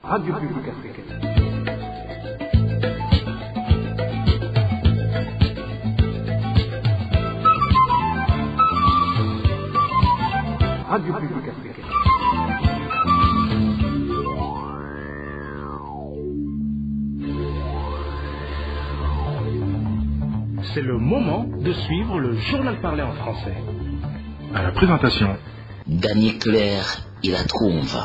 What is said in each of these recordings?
Radio Publique Africaine. Radio Publique Africaine. C'est le moment de suivre le journal parlé en français. À la présentation, Daniel Claire, il la trouve.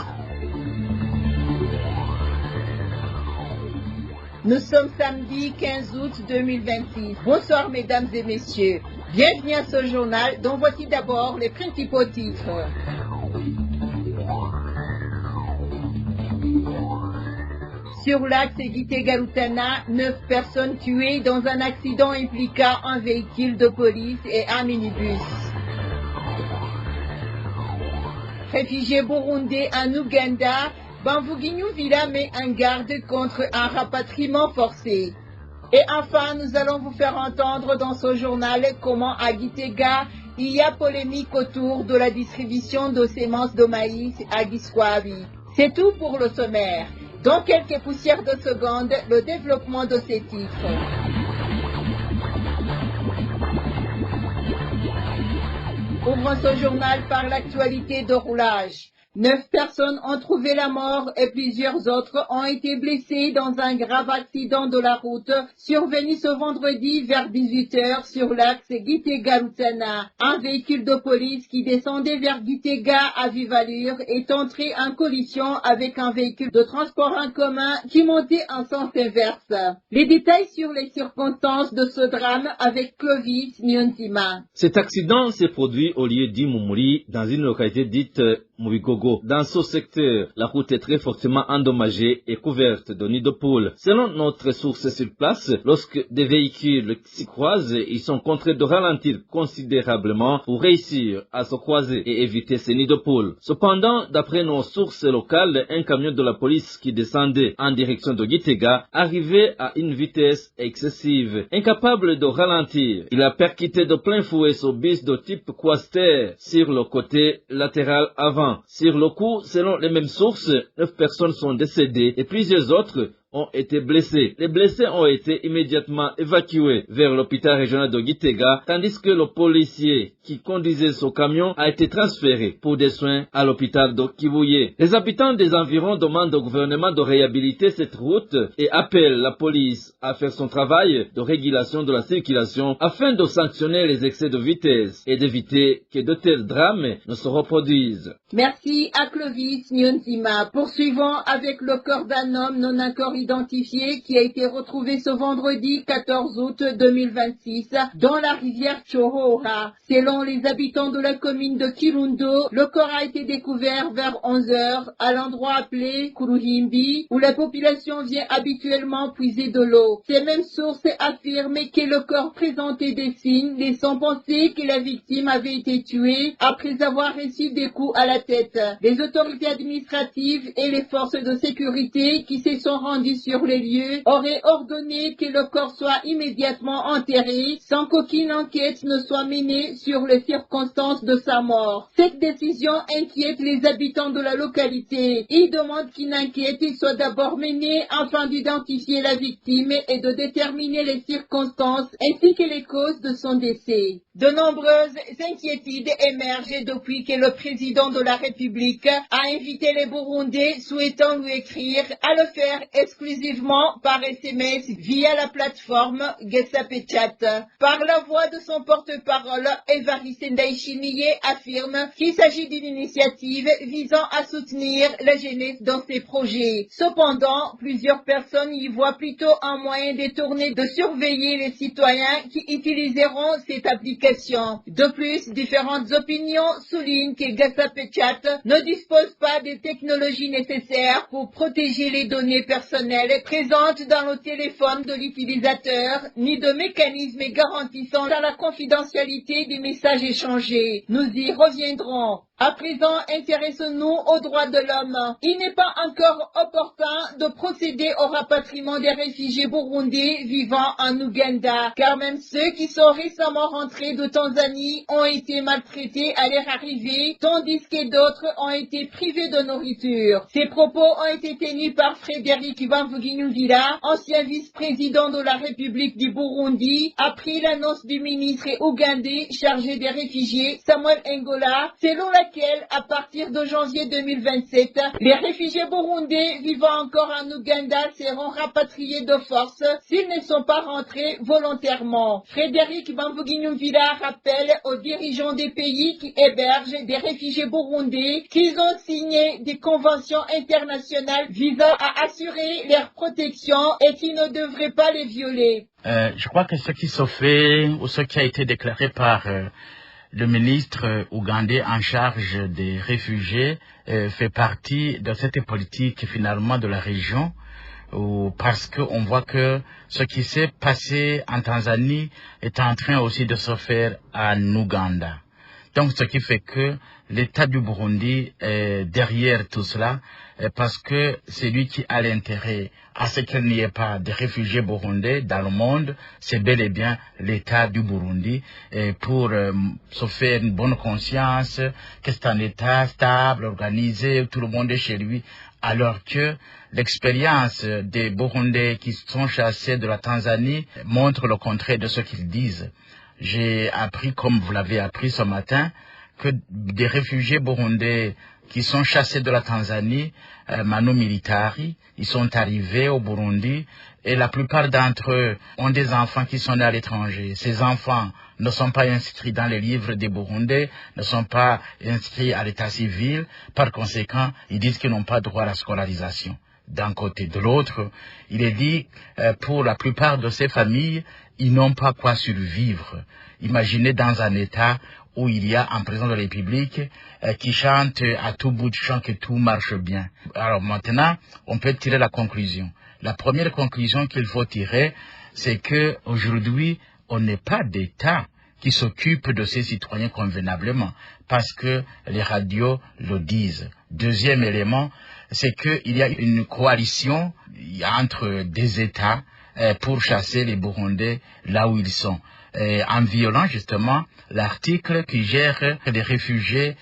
Nous sommes samedi 15 août 2026. Bonsoir mesdames et messieurs. Bienvenue à ce journal dont voici d'abord les principaux titres. Sur l'axe Gitega-Rutana, 9 personnes tuées dans un accident impliquant un véhicule de police et un minibus. Réfugiés burundais en Ouganda, Bamvuginyu Villa met en garde contre un rapatriement forcé. Et enfin, nous allons vous faire entendre dans ce journal comment à Gitega, il y a polémique autour de la distribution de semences de maïs à Giswabi. C'est tout pour le sommaire. Dans quelques poussières de secondes, le développement de ces titres. Ouvrons ce journal par l'actualité de roulage. 9 personnes ont trouvé la mort et plusieurs autres ont été blessées dans un grave accident de la route survenu ce vendredi vers 18h sur l'axe Gitega-Rutana. Un véhicule de police qui descendait vers Gitega à vive allure est entré en collision avec un véhicule de transport en commun qui montait en sens inverse. Les détails sur les circonstances de ce drame avec Clovis Nyonzima. Cet accident s'est produit au lieu d'Imumuri dans une localité dite Mubigogo. Dans ce secteur, la route est très fortement endommagée et couverte de nids de poules. Selon notre source sur place, lorsque des véhicules s'y croisent, ils sont contraints de ralentir considérablement pour réussir à se croiser et éviter ces nids de poules. Cependant, d'après nos sources locales, un camion de la police qui descendait en direction de Gitega arrivait à une vitesse excessive. Incapable de ralentir, il a percuté de plein fouet ce bus de type Quaster sur le côté latéral avant. Sur le coup, selon les mêmes sources, 9 personnes sont décédées et plusieurs autres ont été blessés. Les blessés ont été immédiatement évacués vers l'hôpital régional de Gitega, tandis que le policier qui conduisait ce camion a été transféré pour des soins à l'hôpital de Kivuye. Les habitants des environs demandent au gouvernement de réhabiliter cette route et appellent la police à faire son travail de régulation de la circulation afin de sanctionner les excès de vitesse et d'éviter que de tels drames ne se reproduisent. Merci à Clovis Nyonzima. Poursuivons avec le corps d'un homme non encore identifié qui a été retrouvé ce vendredi 14 août 2026 dans la rivière Chohora. Selon les habitants de la commune de Kirundo, le corps a été découvert vers 11h à l'endroit appelé Kuruhimbi où la population vient habituellement puiser de l'eau. Ces mêmes sources affirment que le corps présentait des signes laissant penser que la victime avait été tuée après avoir reçu des coups à la tête. Les autorités administratives et les forces de sécurité qui se sont rendues sur les lieux auraient ordonné que le corps soit immédiatement enterré sans qu'aucune enquête ne soit menée sur les circonstances de sa mort. Cette décision inquiète les habitants de la localité. Ils demandent qu'une enquête soit d'abord menée afin d'identifier la victime et de déterminer les circonstances ainsi que les causes de son décès. De nombreuses inquiétudes émergent depuis que le président de la République a invité les Burundais souhaitant lui écrire à le faire exclusivement par SMS via la plateforme Gesapechat. Par la voix de son porte-parole, Evariste Ndayishimiye affirme qu'il s'agit d'une initiative visant à soutenir la jeunesse dans ses projets. Cependant, plusieurs personnes y voient plutôt un moyen détourné de surveiller les citoyens qui utiliseront cette application. De plus, différentes opinions soulignent que Gesapechat ne dispose pas des technologies nécessaires pour protéger les données personnelles présentes dans le téléphone de l'utilisateur, ni de mécanismes garantissant la confidentialité des messages échangés. Nous y reviendrons. À présent, intéressons-nous aux droits de l'homme. Il n'est pas encore opportun de procéder au rapatriement des réfugiés burundais vivant en Ouganda, car même ceux qui sont récemment rentrés de Tanzanie ont été maltraités à leur arrivée, tandis que d'autres ont été privés de nourriture. Ces propos ont été tenus par Frédéric Bamvuginyumvira, ancien vice-président de la République du Burundi, après l'annonce du ministre ougandais chargé des réfugiés, Samuel Ngola, selon laquelle, à partir de janvier 2027, les réfugiés burundais vivant encore en Ouganda seront rapatriés de force s'ils ne sont pas rentrés volontairement. Frédéric Bamvuginyumvira rappelle aux dirigeants des pays qui hébergent des réfugiés burundais qu'ils ont signé des conventions internationales visant à assurer leur protection et qui ne devraient pas les violer. Je crois que ce qui se fait ou ce qui a été déclaré par le ministre ougandais en charge des réfugiés fait partie de cette politique finalement de la région, parce qu'on voit que ce qui s'est passé en Tanzanie est en train aussi de se faire en Ouganda. Donc ce qui fait que l'État du Burundi est derrière tout cela, parce que c'est lui qui a l'intérêt à ce qu'il n'y ait pas de réfugiés burundais dans le monde. C'est bel et bien l'État du Burundi, pour se faire une bonne conscience que c'est un État stable, organisé, tout le monde est chez lui, alors que l'expérience des Burundais qui sont chassés de la Tanzanie montre le contraire de ce qu'ils disent. J'ai appris, comme vous l'avez appris ce matin, que des réfugiés burundais qui sont chassés de la Tanzanie, Manu Militari, ils sont arrivés au Burundi et la plupart d'entre eux ont des enfants qui sont nés à l'étranger. Ces enfants ne sont pas inscrits dans les livres des Burundais, ne sont pas inscrits à l'état civil. Par conséquent, ils disent qu'ils n'ont pas droit à la scolarisation. D'un côté. De l'autre, il est dit, pour la plupart de ces familles, ils n'ont pas quoi survivre. Imaginez dans un État où il y a un président de la République qui chante à tout bout de champ que tout marche bien. Alors maintenant, on peut tirer la conclusion. La première conclusion qu'il faut tirer, c'est que aujourd'hui, on n'est pas d'État qui s'occupe de ses citoyens convenablement, parce que les radios le disent. Deuxième élément, c'est qu'il y a une coalition entre des États pour chasser les Burundais là où ils sont, en violant justement l'article qui gère les réfugiés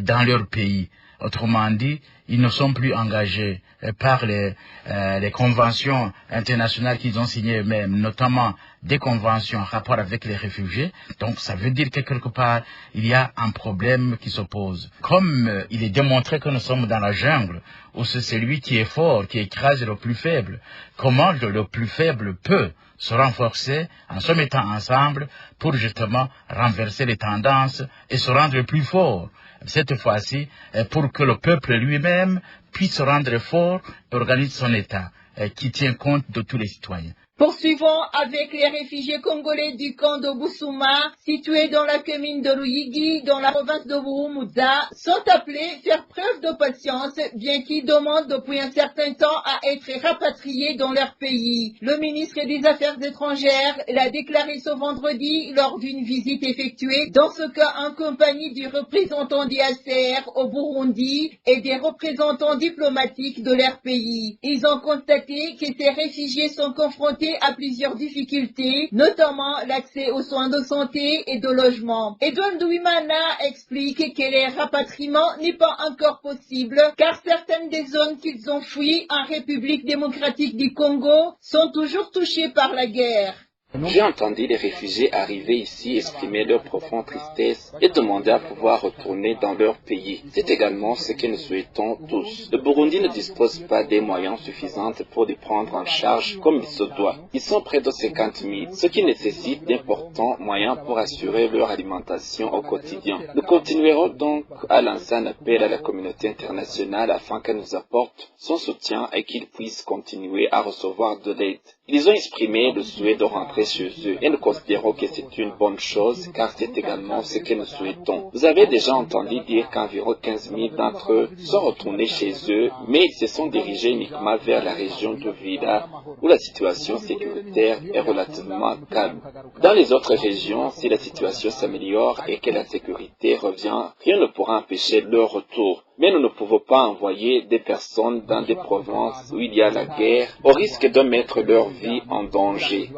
dans leur pays. Autrement dit, ils ne sont plus engagés par les conventions internationales qu'ils ont signées eux-mêmes, notamment des conventions en rapport avec les réfugiés. Donc ça veut dire que quelque part, il y a un problème qui se pose. Comme il est démontré que nous sommes dans la jungle, où c'est celui qui est fort, qui écrase le plus faible, comment le plus faible peut se renforcer en se mettant ensemble pour justement renverser les tendances et se rendre plus fort. Cette fois-ci, pour que le peuple lui-même puisse se rendre fort et organise son État, qui tient compte de tous les citoyens. Poursuivons avec les réfugiés congolais du camp de Bousouma, situés dans la commune de Ruyigi, dans la province de Buhumuza, sont appelés à faire preuve de patience, bien qu'ils demandent depuis un certain temps à être rapatriés dans leur pays. Le ministre des Affaires étrangères l'a déclaré ce vendredi lors d'une visite effectuée, dans ce cas en compagnie du représentant du HCR au Burundi et des représentants diplomatiques de leur pays. Ils ont constaté que ces réfugiés sont confrontés à plusieurs difficultés, notamment l'accès aux soins de santé et de logement. Edouard Douimana explique que le rapatriement n'est pas encore possible car certaines des zones qu'ils ont fuies en République démocratique du Congo sont toujours touchées par la guerre. J'ai entendu les réfugiés arriver ici exprimer leur profonde tristesse et demander à pouvoir retourner dans leur pays. C'est également ce que nous souhaitons tous. Le Burundi ne dispose pas des moyens suffisants pour les prendre en charge comme il se doit. Ils sont près de 50 000, ce qui nécessite d'importants moyens pour assurer leur alimentation au quotidien. Nous continuerons donc à lancer un appel à la communauté internationale afin qu'elle nous apporte son soutien et qu'ils puissent continuer à recevoir de l'aide. Ils ont exprimé le souhait de rentrer chez eux et nous considérons que c'est une bonne chose car c'est également ce que nous souhaitons. Vous avez déjà entendu dire qu'environ 15 000 d'entre eux sont retournés chez eux, mais ils se sont dirigés uniquement vers la région de Vila où la situation sécuritaire est relativement calme. Dans les autres régions, si la situation s'améliore et que la sécurité revient, rien ne pourra empêcher leur retour. Mais nous ne pouvons pas envoyer des personnes dans des provinces où il y a la guerre au risque de mettre leur vie en danger.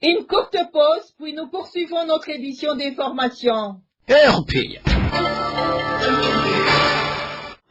Une courte pause, puis nous poursuivons notre édition d'information. RPA.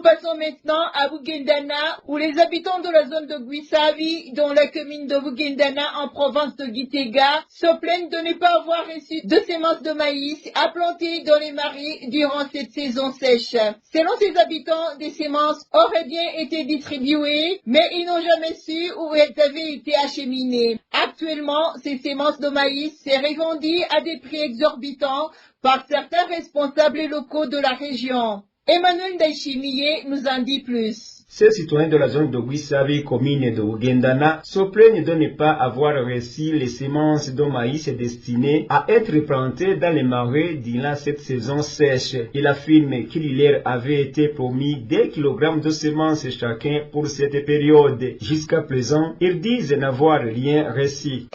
Passons maintenant à Bugendana, où les habitants de la zone de Guissavi, dont la commune de Bugendana en province de Gitega, se plaignent de ne pas avoir reçu de semences de maïs à planter dans les marais durant cette saison sèche. Selon ces habitants, des semences auraient bien été distribuées, mais ils n'ont jamais su où elles avaient été acheminées. Actuellement, ces semences de maïs sont revendues à des prix exorbitants par certains responsables locaux de la région. Emmanuel Daishimiye nous en dit plus. Ces citoyens de la zone de Guissavi, commune de Bugendana, se plaignent de ne pas avoir reçu les semences de maïs destinées à être plantées dans les marais durant cette saison sèche. Il affirme qu'il leur avait été promis 2 kg de semences chacun pour cette période. Jusqu'à présent, ils disent n'avoir rien reçu.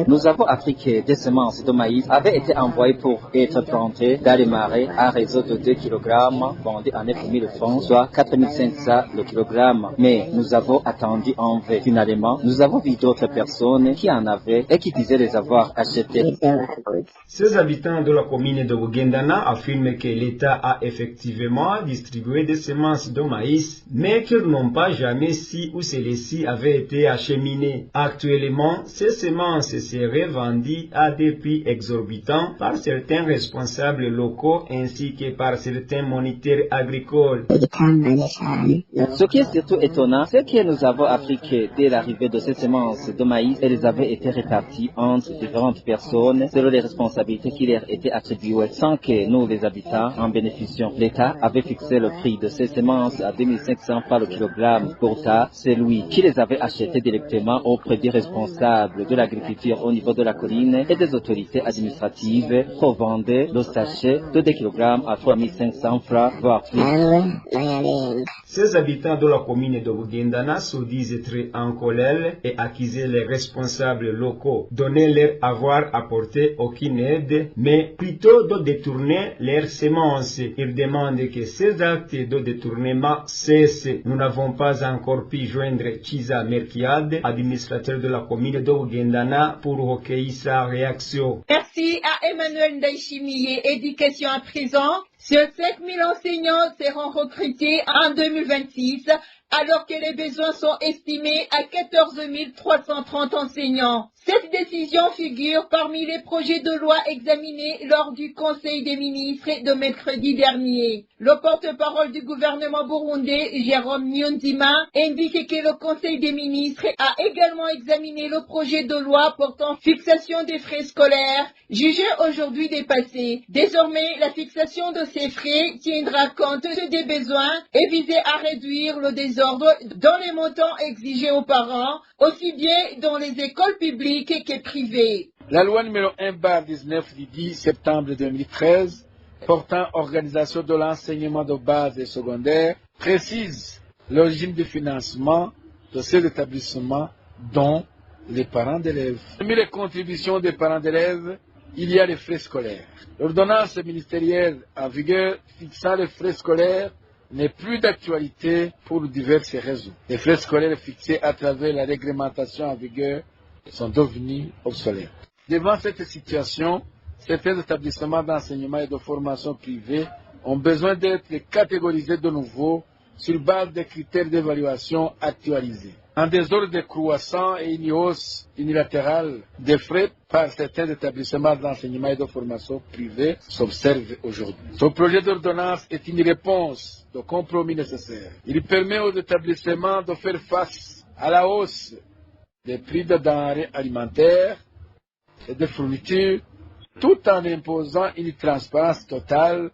Nous avons appris que des semences de maïs avaient été envoyées pour être plantées dans les marais à réseau de 2 kg vendus à 9 000 francs, soit 4 500 le kilogramme, mais nous avons attendu en vain. Finalement, nous avons vu d'autres personnes qui en avaient et qui disaient les avoir achetées. Ces habitants de la commune de Bugendana affirment que l'État a effectivement distribué des semences de maïs, mais qu'ils n'ont pas jamais su où celles-ci avaient été acheminées. Actuellement, ces semences seraient vendues à des prix exorbitants par certains responsables locaux ainsi que par certains moniteurs agricoles. Ce qui est surtout étonnant, c'est que nous avons appris que dès l'arrivée de ces semences de maïs, elles avaient été réparties entre différentes personnes selon les responsabilités qui leur étaient attribuées sans que nous, les habitants, en bénéficions. L'État avait fixé le prix de ces semences à 2500 francs le kilogramme. Pourtant, c'est lui qui les avait achetées directement auprès des responsables de l'agriculture au niveau de la colline et des autorités administratives pour vendre le sachet de 2 kg à 3500 francs, voire plus. Ces habitants de la commune de Bugendana se disent très en colère et accusent les responsables locaux de ne leur avoir apporté aucune aide, mais plutôt de détourner leurs semences. Ils demandent que ces actes de détournement cessent. Nous n'avons pas encore pu joindre Chiza Merkiad, administrateur de la commune de Bugendana, pour recueillir sa réaction. Merci à Emmanuel Daishimiye. Éducation à présent. Sur 5 000 enseignants seront recrutés en 2026, alors que les besoins sont estimés à 14 330 enseignants. Cette décision figure parmi les projets de loi examinés lors du Conseil des ministres de mercredi dernier. Le porte-parole du gouvernement burundais, Jérôme Niyonzima, indique que le Conseil des ministres a également examiné le projet de loi portant fixation des frais scolaires, jugé aujourd'hui dépassé. Désormais, la fixation de ces frais tiendra compte des besoins et visait à réduire le désordre dans les montants exigés aux parents, aussi bien dans les écoles publiques que privées. La loi numéro 1/19 du 10 septembre 2013 portant organisation de l'enseignement de base et secondaire précise le régime de financement de ces établissements dont les parents d'élèves. Parmi les contributions des parents d'élèves, il y a les frais scolaires. L'ordonnance ministérielle en vigueur fixant les frais scolaires n'est plus d'actualité pour diverses raisons. Les frais scolaires fixés à travers la réglementation en vigueur sont devenus obsolètes. Devant cette situation, certains établissements d'enseignement et de formation privés ont besoin d'être catégorisés de nouveau sur base des critères d'évaluation actualisés. Un désordre croissant et une hausse unilatérale des frais par certains établissements d'enseignement et de formation privés s'observe aujourd'hui. Ce projet d'ordonnance est une réponse de compromis nécessaire. Il permet aux établissements de faire face à la hausse des prix de denrées alimentaires et de fournitures, tout en imposant une transparence totale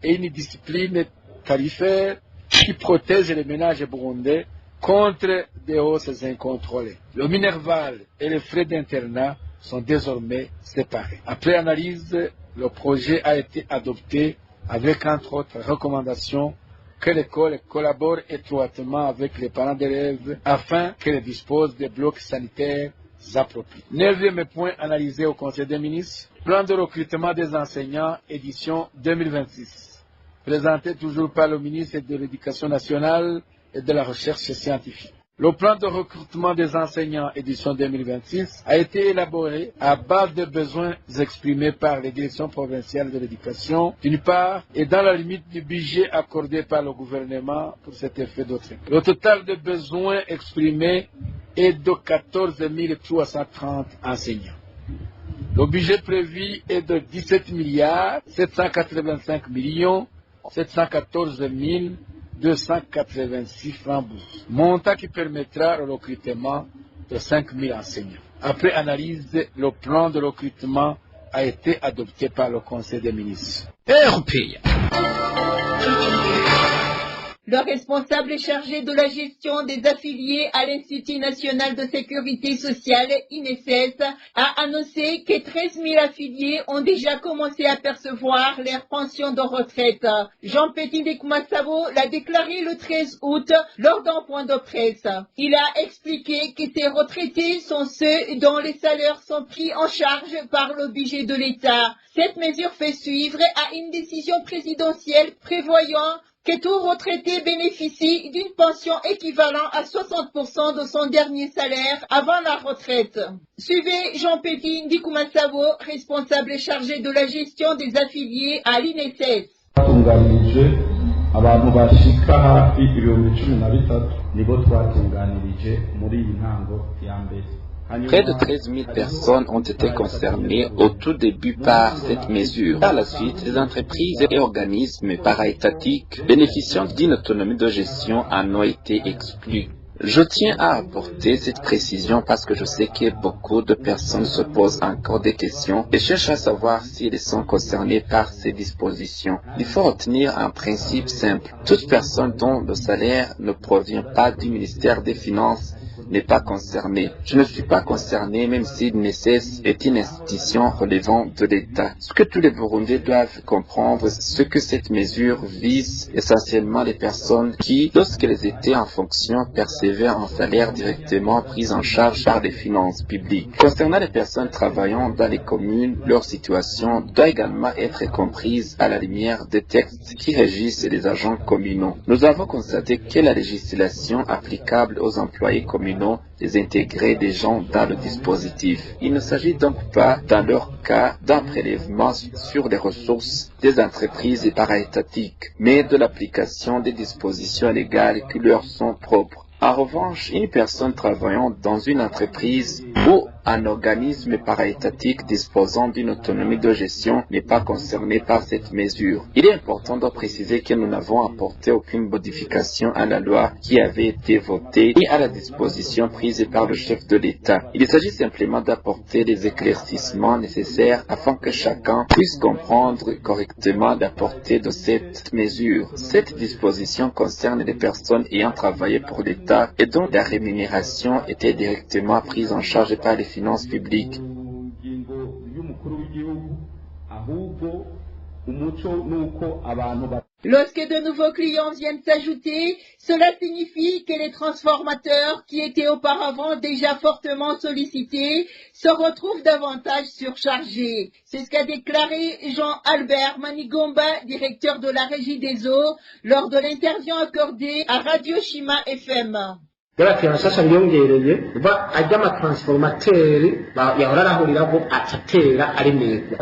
et une discipline tarifaire qui protège les ménages burundais contre des hausses incontrôlées. Le Minerval et les frais d'internat sont désormais séparés. Après analyse, le projet a été adopté avec entre autres recommandations que l'école collabore étroitement avec les parents d'élèves afin qu'elle dispose des blocs sanitaires appropriés. 9e point analysé au Conseil des ministres, plan de recrutement des enseignants édition 2026, présenté toujours par le ministre de l'Éducation nationale et de la Recherche scientifique. Le plan de recrutement des enseignants édition 2026 a été élaboré à base des besoins exprimés par les directions provinciales de l'éducation, d'une part, et dans la limite du budget accordé par le gouvernement pour cet effet d'autre part. Le total de besoins exprimés est de 14 330 enseignants. Le budget prévu est de 17 milliards 785 714 286 francs bourses, montant qui permettra le recrutement de 5 000 enseignants. Après analyse, le plan de recrutement a été adopté par le Conseil des ministres. Le responsable chargé de la gestion des affiliés à l'Institut national de sécurité sociale, INSS, a annoncé que 13 000 affiliés ont déjà commencé à percevoir leur pension de retraite. Jean Petit de Koumassavo l'a déclaré le 13 août lors d'un point de presse. Il a expliqué que ces retraités sont ceux dont les salaires sont pris en charge par le budget de l'État. Cette mesure fait suivre à une décision présidentielle prévoyant que tout retraité bénéficie d'une pension équivalente à 60% de son dernier salaire avant la retraite. Suivez Jean Petit Ndikoumassavo, responsable chargé de la gestion des affiliés à l'INSS. abantu bashika hafi ibihumbi 13 nibo twatunganirije muri iyi ntango ya mbere. Près de 13 000 personnes ont été concernées au tout début par cette mesure. Par la suite, les entreprises et organismes para-étatiques bénéficiant d'une autonomie de gestion en ont été exclus. Je tiens à apporter cette précision parce que je sais que beaucoup de personnes se posent encore des questions et cherchent à savoir s'ils sont concernés par ces dispositions. Il faut retenir un principe simple. Toute personne dont le salaire ne provient pas du ministère des Finances n'est pas concerné. Je ne suis pas concerné même si l'INSS est une institution relevant de l'État. Ce que tous les Burundais doivent comprendre, c'est que cette mesure vise essentiellement les personnes qui, lorsqu'elles étaient en fonction, percevaient un salaire directement pris en charge par les finances publiques. Concernant les personnes travaillant dans les communes, leur situation doit également être comprise à la lumière des textes qui régissent les agents communaux. Nous avons constaté que la législation applicable aux employés communaux les intégrer des gens dans le dispositif. Il ne s'agit donc pas, dans leur cas, d'un prélèvement sur les ressources des entreprises para-étatiques, mais de l'application des dispositions légales qui leur sont propres. En revanche, une personne travaillant dans une entreprise ou un organisme para-étatique disposant d'une autonomie de gestion n'est pas concerné par cette mesure. Il est important de préciser que nous n'avons apporté aucune modification à la loi qui avait été votée et à la disposition prise par le chef de l'État. Il s'agit simplement d'apporter les éclaircissements nécessaires afin que chacun puisse comprendre correctement la portée de cette mesure. Cette disposition concerne les personnes ayant travaillé pour l'État et dont la rémunération était directement prise en charge par les finances publiques. Lorsque de nouveaux clients viennent s'ajouter, cela signifie que les transformateurs qui étaient auparavant déjà fortement sollicités se retrouvent davantage surchargés. C'est ce qu'a déclaré Jean-Albert Manigomba, directeur de la Régie des eaux, lors de l'interview accordée à Radio Shima FM. Sasa byongereye ba ajya amatransformateri yahora arahuriraho atatera aremerwa.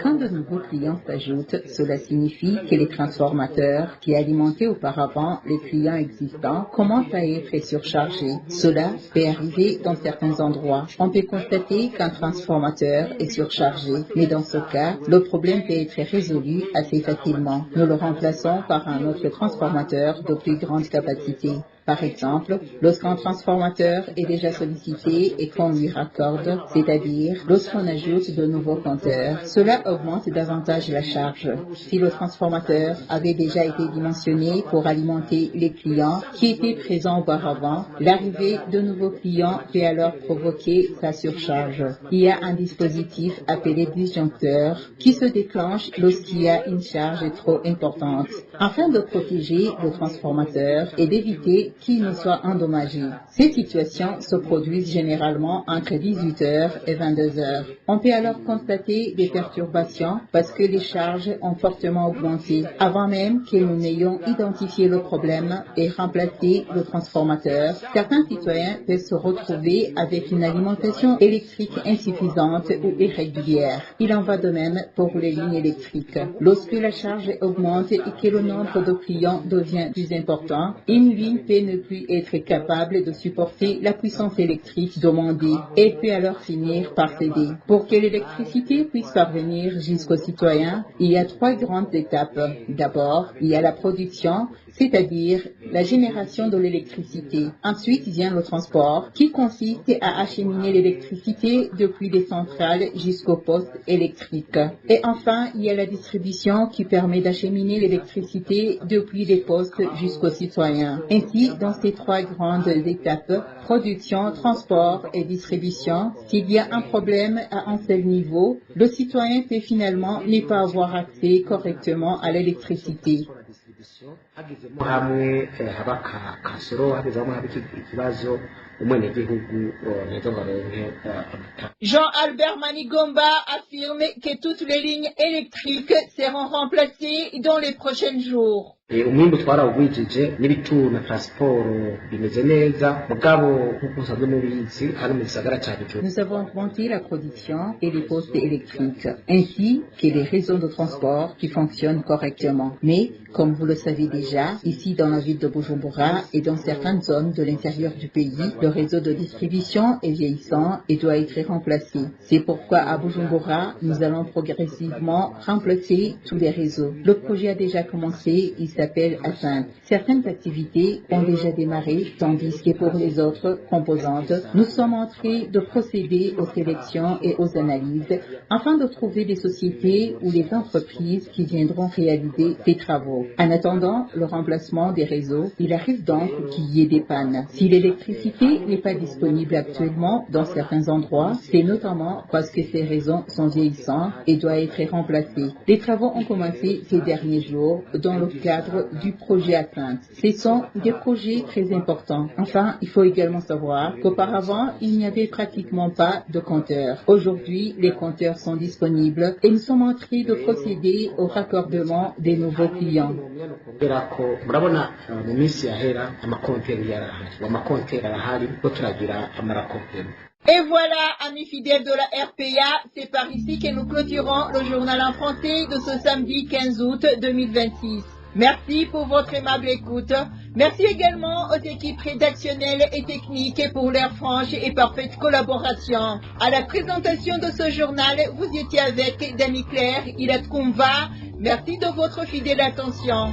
Quand de nouveaux clients s'ajoutent, cela signifie que les transformateurs qui alimentaient auparavant les clients existants commencent à être surchargés. Cela peut arriver dans certains endroits. On peut constater qu'un transformateur est surchargé, mais dans ce cas, le problème peut être résolu assez facilement. Nous le remplaçons par un autre transformateur de plus grande capacité. Par exemple, lorsqu'un transformateur est déjà sollicité et qu'on lui raccorde, c'est-à-dire lorsqu'on ajoute de nouveaux compteurs, cela augmente davantage la charge. Si le transformateur avait déjà été dimensionné pour alimenter les clients qui étaient présents auparavant, l'arrivée de nouveaux clients peut alors provoquer sa surcharge. Il y a un dispositif appelé disjoncteur qui se déclenche lorsqu'il y a une charge trop importante, afin de protéger le transformateur et d'éviter qu'il ne soit endommagé. Ces situations se produisent généralement entre 18h et 22h. On peut alors constater des perturbations parce que les charges ont fortement augmenté. Avant même que nous n'ayons identifié le problème et remplacé le transformateur, certains citoyens peuvent se retrouver avec une alimentation électrique insuffisante ou irrégulière. Il en va de même pour les lignes électriques. Lorsque la charge augmente et que le nombre de clients devient plus important, une ligne peut ne plus être capable de supporter la puissance électrique demandée et peut alors finir par céder. Pour que l'électricité puisse parvenir jusqu'aux citoyens, il y a 3 grandes étapes. D'abord, il y a la production, c'est-à-dire la génération de l'électricité. Ensuite vient le transport, qui consiste à acheminer l'électricité depuis les centrales jusqu'aux postes électriques. Et enfin, il y a la distribution qui permet d'acheminer l'électricité depuis les postes jusqu'aux citoyens. Ainsi, dans ces 3 grandes étapes, production, transport et distribution, s'il y a un problème à un seul niveau, le citoyen peut finalement ne pas avoir accès correctement à l'électricité. Jean-Albert Manigomba affirme que toutes les lignes électriques seront remplacées dans les prochains jours. umwimbu twarawugwijije n'ibituro na transport bimeze neza mugabo nk'uko musanzwe mubizi hano mu gisagara ca Bujumbura. Nous avons augmenté la production et les postes électriques, ainsi que les réseaux de transport qui fonctionnent correctement. Mais, comme vous le savez déjà, ici dans la ville de Bujumbura et dans certaines zones de l'intérieur du pays, le réseau de distribution est vieillissant et doit être remplacé. C'est pourquoi à Bujumbura, nous allons progressivement remplacer tous les réseaux. Le projet a déjà commencé, il s'appelle Ascent. Certaines activités ont déjà démarré, tandis que pour les autres composantes, nous sommes en train de procéder aux sélections et aux analyses afin de trouver des sociétés ou des entreprises qui viendront réaliser ces travaux. En attendant le remplacement des réseaux, il arrive donc qu'il y ait des pannes. Si l'électricité n'est pas disponible actuellement dans certains endroits, c'est notamment parce que ces réseaux sont vieillissants et doivent être remplacés. Les travaux ont commencé ces derniers jours dans le cadre du projet Ascent. Ce sont des projets très importants. Enfin, il faut également savoir qu'auparavant, il n'y avait pratiquement pas de compteurs. Aujourd'hui, les compteurs sont disponibles et nous sommes en train de procéder au raccordement des nouveaux clients. Et voilà, amis fidèles de la RPA, c'est par ici que nous clôturons le journal en français de ce samedi 15 août 2026. Merci pour votre aimable écoute. Merci également aux équipes rédactionnelles et techniques pour leur franche et parfaite collaboration. À la présentation de ce journal, vous étiez avec Dani Claire, Ilat Kumva. Merci de votre fidèle attention.